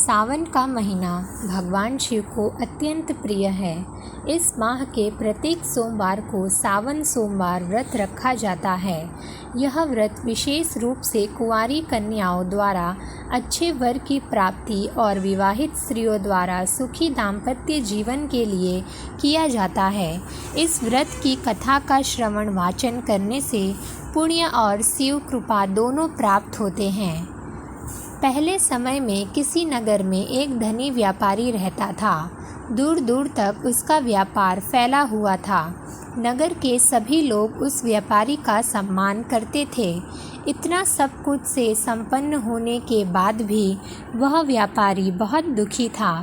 सावन का महीना भगवान शिव को अत्यंत प्रिय है। इस माह के प्रत्येक सोमवार को सावन सोमवार व्रत रखा जाता है। यह व्रत विशेष रूप से कुंवारी कन्याओं द्वारा अच्छे वर की प्राप्ति और विवाहित स्त्रियों द्वारा सुखी दाम्पत्य जीवन के लिए किया जाता है। इस व्रत की कथा का श्रवण वाचन करने से पुण्य और शिव कृपा दोनों प्राप्त होते हैं। पहले समय में किसी नगर में एक धनी व्यापारी रहता था। दूर दूर तक उसका व्यापार फैला हुआ था। नगर के सभी लोग उस व्यापारी का सम्मान करते थे। इतना सब कुछ से संपन्न होने के बाद भी वह व्यापारी बहुत दुखी था,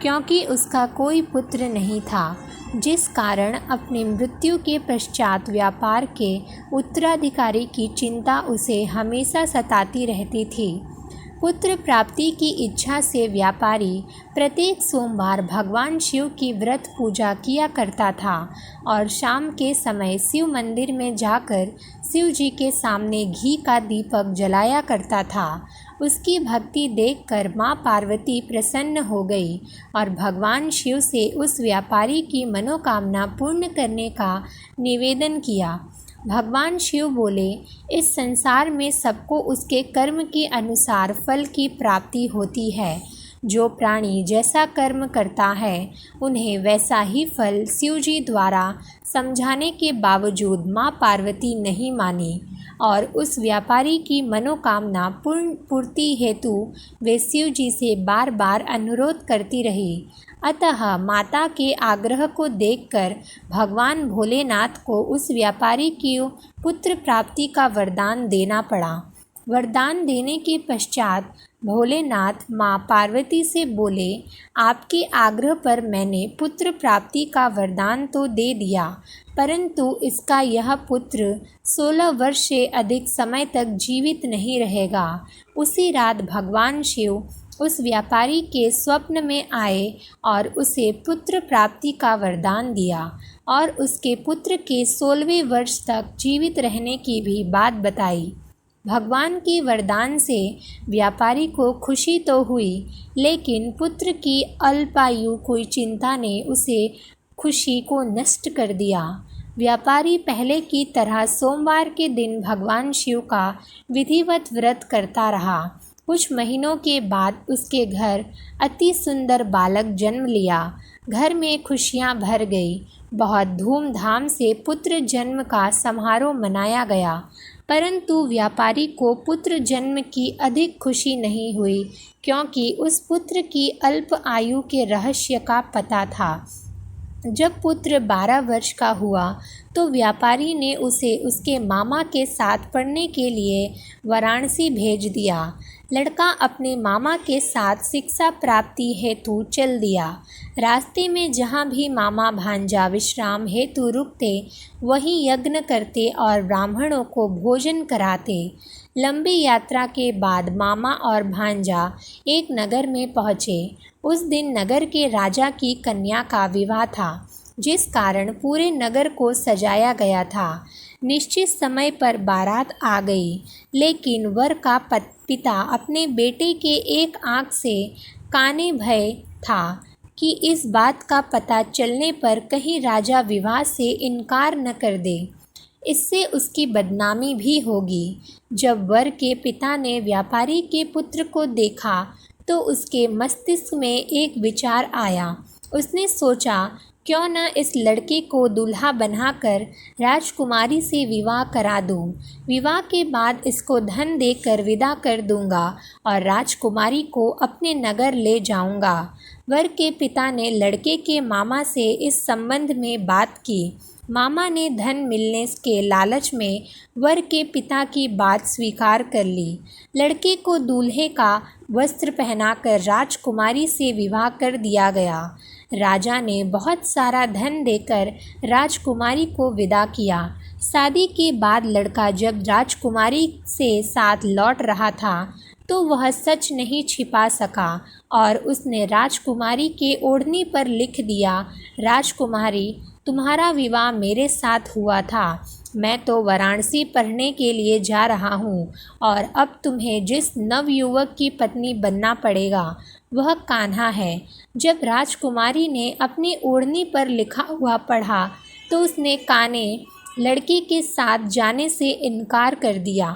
क्योंकि उसका कोई पुत्र नहीं था, जिस कारण अपनी मृत्यु के पश्चात व्यापार के उत्तराधिकारी की चिंता उसे हमेशा सताती रहती थी। पुत्र प्राप्ति की इच्छा से व्यापारी प्रत्येक सोमवार भगवान शिव की व्रत पूजा किया करता था और शाम के समय शिव मंदिर में जाकर शिव जी के सामने घी का दीपक जलाया करता था। उसकी भक्ति देखकर माँ पार्वती प्रसन्न हो गई और भगवान शिव से उस व्यापारी की मनोकामना पूर्ण करने का निवेदन किया। भगवान शिव बोले, इस संसार में सबको उसके कर्म के अनुसार फल की प्राप्ति होती है। जो प्राणी जैसा कर्म करता है उन्हें वैसा ही फल शिव जी द्वारा समझाने के बावजूद माँ पार्वती नहीं मानी और उस व्यापारी की मनोकामना पूर्ति हेतु वे शिव जी से बार बार अनुरोध करती रही। अतः माता के आग्रह को देखकर भगवान भोलेनाथ को उस व्यापारी की पुत्र प्राप्ति का वरदान देना पड़ा। वरदान देने के पश्चात भोलेनाथ माँ पार्वती से बोले, आपके आग्रह पर मैंने पुत्र प्राप्ति का वरदान तो दे दिया, परंतु इसका यह पुत्र 16 वर्ष से अधिक समय तक जीवित नहीं रहेगा। उसी रात भगवान शिव उस व्यापारी के स्वप्न में आए और उसे पुत्र प्राप्ति का वरदान दिया और उसके पुत्र के 16वें वर्ष तक जीवित रहने की भी बात बताई। भगवान के वरदान से व्यापारी को खुशी तो हुई, लेकिन पुत्र की अल्पायु की चिंता ने उसे खुशी को नष्ट कर दिया। व्यापारी पहले की तरह सोमवार के दिन भगवान शिव का विधिवत व्रत करता रहा। कुछ महीनों के बाद उसके घर अति सुंदर बालक जन्म लिया। घर में खुशियां भर गई। बहुत धूमधाम से पुत्र जन्म का समारोह मनाया गया, परंतु व्यापारी को पुत्र जन्म की अधिक खुशी नहीं हुई, क्योंकि उस पुत्र की अल्प आयु के रहस्य का पता था। जब पुत्र 12 वर्ष का हुआ तो व्यापारी ने उसे उसके मामा के साथ पढ़ने के लिए वाराणसी भेज दिया। लड़का अपने मामा के साथ शिक्षा प्राप्ति हेतु चल दिया। रास्ते में जहाँ भी मामा भांजा विश्राम हेतु रुकते, वहीं यज्ञ करते और ब्राह्मणों को भोजन कराते। लंबी यात्रा के बाद मामा और भांजा एक नगर में पहुँचे। उस दिन नगर के राजा की कन्या का विवाह था, जिस कारण पूरे नगर को सजाया गया था। निश्चित समय पर बारात आ गई, लेकिन वर का पिता अपने बेटे के एक आंख से काने भय था कि इस बात का पता चलने पर कहीं राजा विवाह से इनकार न कर दे, इससे उसकी बदनामी भी होगी। जब वर के पिता ने व्यापारी के पुत्र को देखा तो उसके मस्तिष्क में एक विचार आया। उसने सोचा, क्यों न इस लड़के को दूल्हा बनाकर राजकुमारी से विवाह करा दूं। विवाह के बाद इसको धन देकर विदा कर दूंगा और राजकुमारी को अपने नगर ले जाऊंगा। वर के पिता ने लड़के के मामा से इस संबंध में बात की। मामा ने धन मिलने के लालच में वर के पिता की बात स्वीकार कर ली। लड़के को दूल्हे का वस्त्र पहनाकर राजकुमारी से विवाह कर दिया गया। राजा ने बहुत सारा धन देकर राजकुमारी को विदा किया। शादी के बाद लड़का जब राजकुमारी से साथ लौट रहा था तो वह सच नहीं छिपा सका और उसने राजकुमारी के ओढ़नी पर लिख दिया, राजकुमारी, तुम्हारा विवाह मेरे साथ हुआ था। मैं तो वाराणसी पढ़ने के लिए जा रहा हूँ और अब तुम्हें जिस नवयुवक की पत्नी बनना पड़ेगा वह कान्हा है। जब राजकुमारी ने अपनी ओढ़नी पर लिखा हुआ पढ़ा तो उसने काने लड़की के साथ जाने से इनकार कर दिया।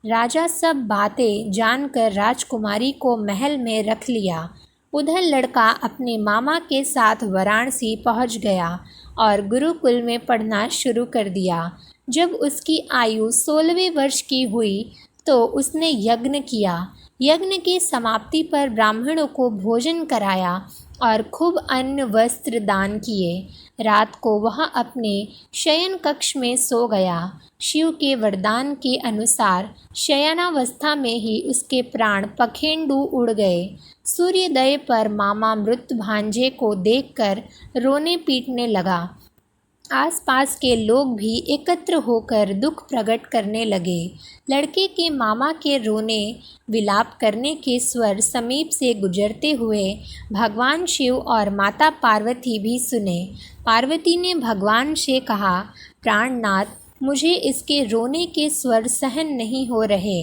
राजा सब बातें जानकर राजकुमारी को महल में रख लिया। उधर लड़का अपने मामा के साथ वाराणसी पहुंच गया और गुरुकुल में पढ़ना शुरू कर दिया। जब उसकी आयु 16वें वर्ष की हुई तो उसने यज्ञ किया। यज्ञ की समाप्ति पर ब्राह्मणों को भोजन कराया और खूब अन्न वस्त्र दान किए। रात को वह अपने शयन कक्ष में सो गया। शिव के वरदान के अनुसार शयनावस्था में ही उसके प्राण पखेंडू उड़ गए। सूर्योदय पर मामा मृत भांजे को देखकर रोने पीटने लगा। आसपास के लोग भी एकत्र होकर दुख प्रकट करने लगे। लड़के के मामा के रोने विलाप करने के स्वर समीप से गुजरते हुए भगवान शिव और माता पार्वती भी सुने। पार्वती ने भगवान से कहा, प्राणनाथ, मुझे इसके रोने के स्वर सहन नहीं हो रहे।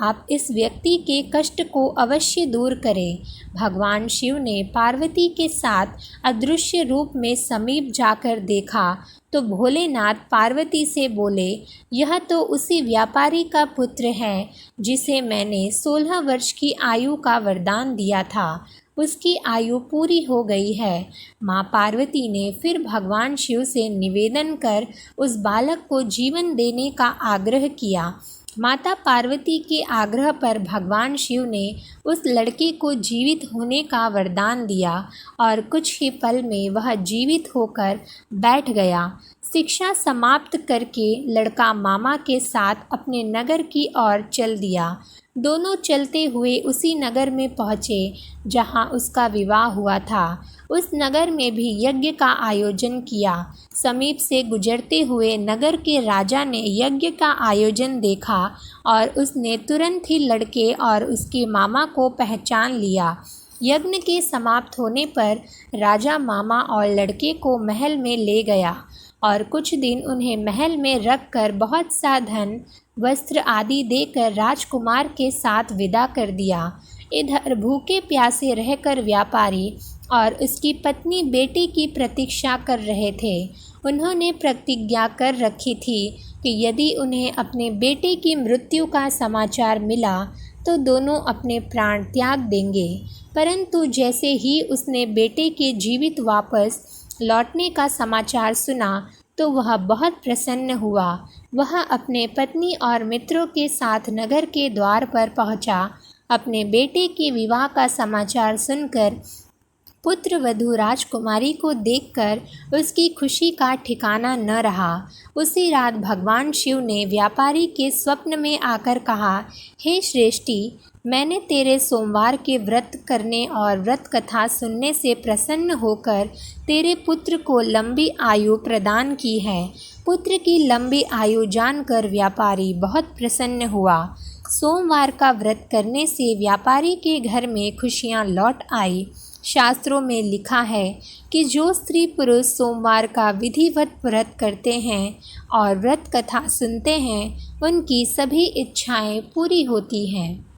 आप इस व्यक्ति के कष्ट को अवश्य दूर करें। भगवान शिव ने पार्वती के साथ अदृश्य रूप में समीप जाकर देखा तो भोलेनाथ पार्वती से बोले, यह तो उसी व्यापारी का पुत्र है जिसे मैंने 16 वर्ष की आयु का वरदान दिया था। उसकी आयु पूरी हो गई है। माँ पार्वती ने फिर भगवान शिव से निवेदन कर उस बालक को जीवन देने का आग्रह किया। माता पार्वती के आग्रह पर भगवान शिव ने उस लड़के को जीवित होने का वरदान दिया और कुछ ही पल में वह जीवित होकर बैठ गया। शिक्षा समाप्त करके लड़का मामा के साथ अपने नगर की ओर चल दिया। दोनों चलते हुए उसी नगर में पहुँचे जहाँ उसका विवाह हुआ था। उस नगर में भी यज्ञ का आयोजन किया। समीप से गुजरते हुए नगर के राजा ने यज्ञ का आयोजन देखा और उसने तुरंत ही लड़के और उसके मामा को पहचान लिया। यज्ञ के समाप्त होने पर राजा मामा और लड़के को महल में ले गया और कुछ दिन उन्हें महल में रखकर बहुत सा धन वस्त्र आदि देकर राजकुमार के साथ विदा कर दिया। इधर भूखे प्यासे रहकर व्यापारी और उसकी पत्नी बेटे की प्रतीक्षा कर रहे थे। उन्होंने प्रतिज्ञा कर रखी थी कि यदि उन्हें अपने बेटे की मृत्यु का समाचार मिला तो दोनों अपने प्राण त्याग देंगे। परंतु जैसे ही उसने बेटे के जीवित वापस लौटने का समाचार सुना तो वह बहुत प्रसन्न हुआ। वह अपने पत्नी और मित्रों के साथ नगर के द्वार पर पहुंचा। अपने बेटे के विवाह का समाचार सुनकर पुत्र वधू राजकुमारी को देखकर उसकी खुशी का ठिकाना न रहा। उसी रात भगवान शिव ने व्यापारी के स्वप्न में आकर कहा, हे श्रेष्ठी, मैंने तेरे सोमवार के व्रत करने और व्रत कथा सुनने से प्रसन्न होकर तेरे पुत्र को लंबी आयु प्रदान की है। पुत्र की लंबी आयु जानकर व्यापारी बहुत प्रसन्न हुआ। सोमवार का व्रत करने से व्यापारी के घर में खुशियाँ लौट आई। शास्त्रों में लिखा है कि जो स्त्री पुरुष सोमवार का विधिवत व्रत करते हैं और व्रत कथा सुनते हैं, उनकी सभी इच्छाएं पूरी होती हैं।